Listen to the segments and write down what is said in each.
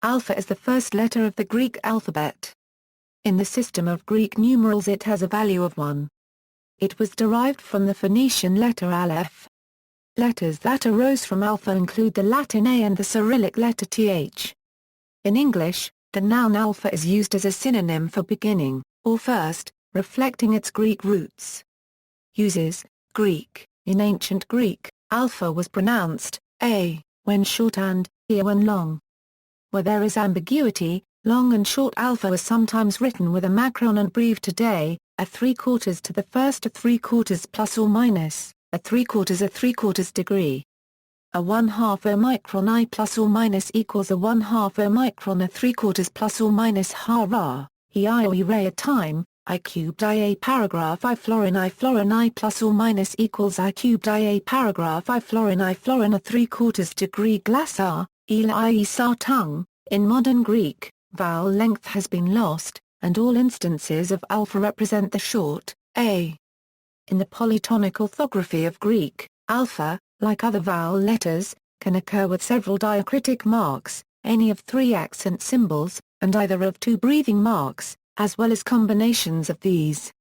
Alpha is the first letter of the Greek alphabet. In the system of Greek numerals it has a value of 1. It was derived from the Phoenician letter aleph. Letters that arose from alpha include the Latin A and the Cyrillic letter th. In English, the noun alpha is used as a synonym for beginning, or first, reflecting its Greek roots. Uses: Greek. In ancient Greek, alpha was pronounced a when short and ia when long. Where there is ambiguity, long and short alpha was sometimes written with a macron and breve today, a 3/4 to the first a 3/4 plus or minus, a 3/4 degree. A 1/2 omicron I plus or minus equals a 1/2 omicron a 3/4 plus or minus ha ra, I or re a time, I cubed I a paragraph I florin I plus or minus equals I cubed I a paragraph I florin a 3/4 degree glass r, I sa tongue. In modern Greek, vowel length has been lost, and all instances of alpha represent the short, a. In the polytonic orthography of Greek, alpha, like other vowel letters, can occur with several diacritic marks, any of 3 accent symbols, and either of 2 breathing marks, as well as combinations of these.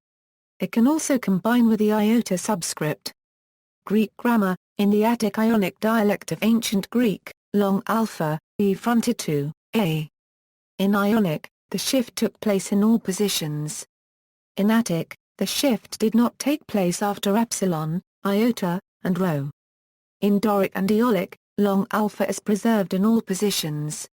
It can also combine with the iota subscript. Greek grammar: in the Attic Ionic dialect of ancient Greek, long alpha, e fronted to a. In Ionic, the shift took place in all positions. In Attic, the shift did not take place after epsilon, iota, and rho. In Doric and Aeolic, long alpha is preserved in all positions.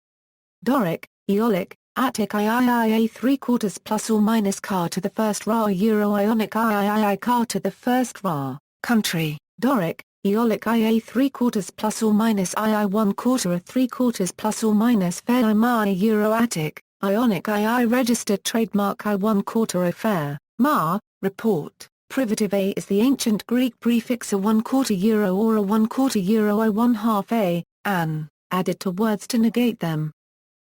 Doric, Aeolic, Attic III 3/4 plus or minus car to the first ra Euro-Ionic III car to the first ra, country, Doric, Aeolic IA 3/4 plus or minus II 1/4 a 3/4 plus or minus fair ma Euro-Attic, Ionic II registered trademark I 1/4 a fair, ma, report. Privative a is the ancient Greek prefix a 1/4 euro or a 1/4 euro I 1/2 a, an, added to words to negate them.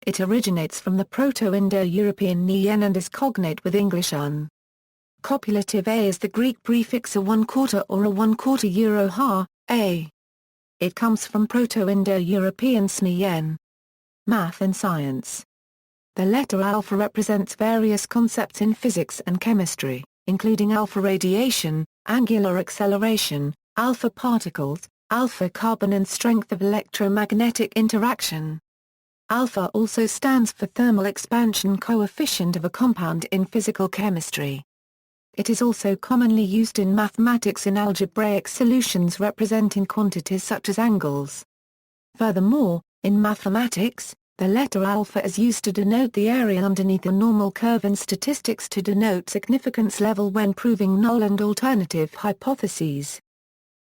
It originates from the Proto-Indo-European nien and is cognate with English un. Copulative a is the Greek prefix a 1/4 or a 1/4 euro ha, a. It comes from Proto-Indo-European smien. Math and science. The letter alpha represents various concepts in physics and chemistry, including alpha radiation, angular acceleration, alpha particles, alpha carbon and strength of electromagnetic interaction. Alpha also stands for thermal expansion coefficient of a compound in physical chemistry. It is also commonly used in mathematics in algebraic solutions representing quantities such as angles. Furthermore, in mathematics, the letter alpha is used to denote the area underneath a normal curve in statistics to denote significance level when proving null and alternative hypotheses.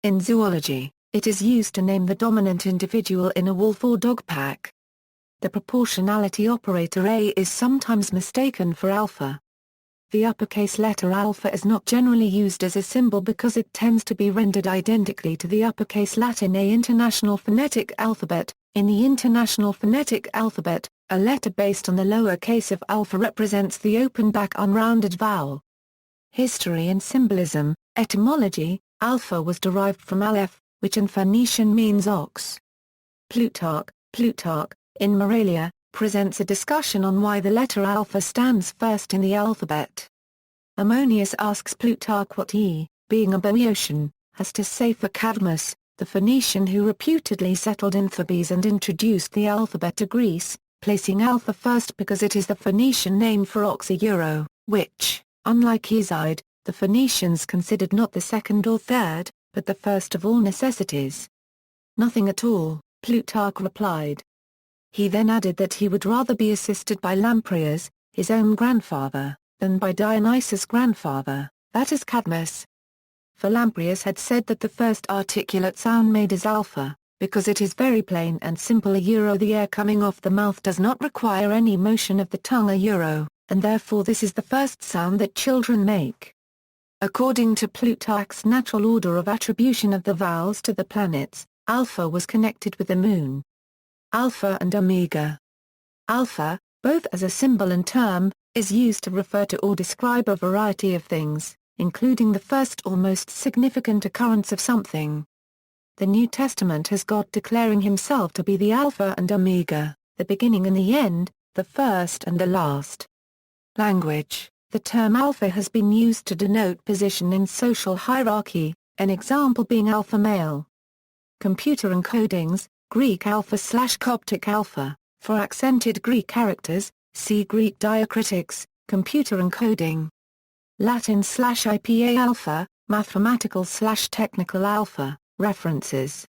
In zoology, it is used to name the dominant individual in a wolf or dog pack. The proportionality operator A is sometimes mistaken for alpha. The uppercase letter alpha is not generally used as a symbol because it tends to be rendered identically to the uppercase Latin A International Phonetic Alphabet. In the International Phonetic Alphabet, a letter based on the lowercase of alpha represents the open back unrounded vowel. History and symbolism. Etymology: alpha was derived from aleph, which in Phoenician means ox. Plutarch, in Moralia, presents a discussion on why the letter alpha stands first in the alphabet. Ammonius asks Plutarch what he, being a Boeotian, has to say for Cadmus, the Phoenician who reputedly settled in Thebes and introduced the alphabet to Greece, placing alpha first because it is the Phoenician name for ox euro, which, unlike Hesiod, the Phoenicians considered not the second or third, but the first of all necessities. Nothing at all, Plutarch replied. He then added that he would rather be assisted by Lamprias, his own grandfather, than by Dionysus' grandfather, that is Cadmus. For Lamprias had said that the first articulate sound made is alpha, because it is very plain and simple the air coming off the mouth does not require any motion of the tongue and therefore this is the first sound that children make. According to Plutarch's natural order of attribution of the vowels to the planets, alpha was connected with the moon. Alpha and omega. Alpha, both as a symbol and term, is used to refer to or describe a variety of things, including the first or most significant occurrence of something. The New Testament has God declaring himself to be the Alpha and Omega, the beginning and the end, the first and the last. Language. The term alpha has been used to denote position in social hierarchy, an example being alpha male. Computer encodings, Greek alpha/Coptic alpha, for accented Greek characters, see Greek diacritics, computer encoding. Latin/IPA alpha, mathematical/technical alpha, references.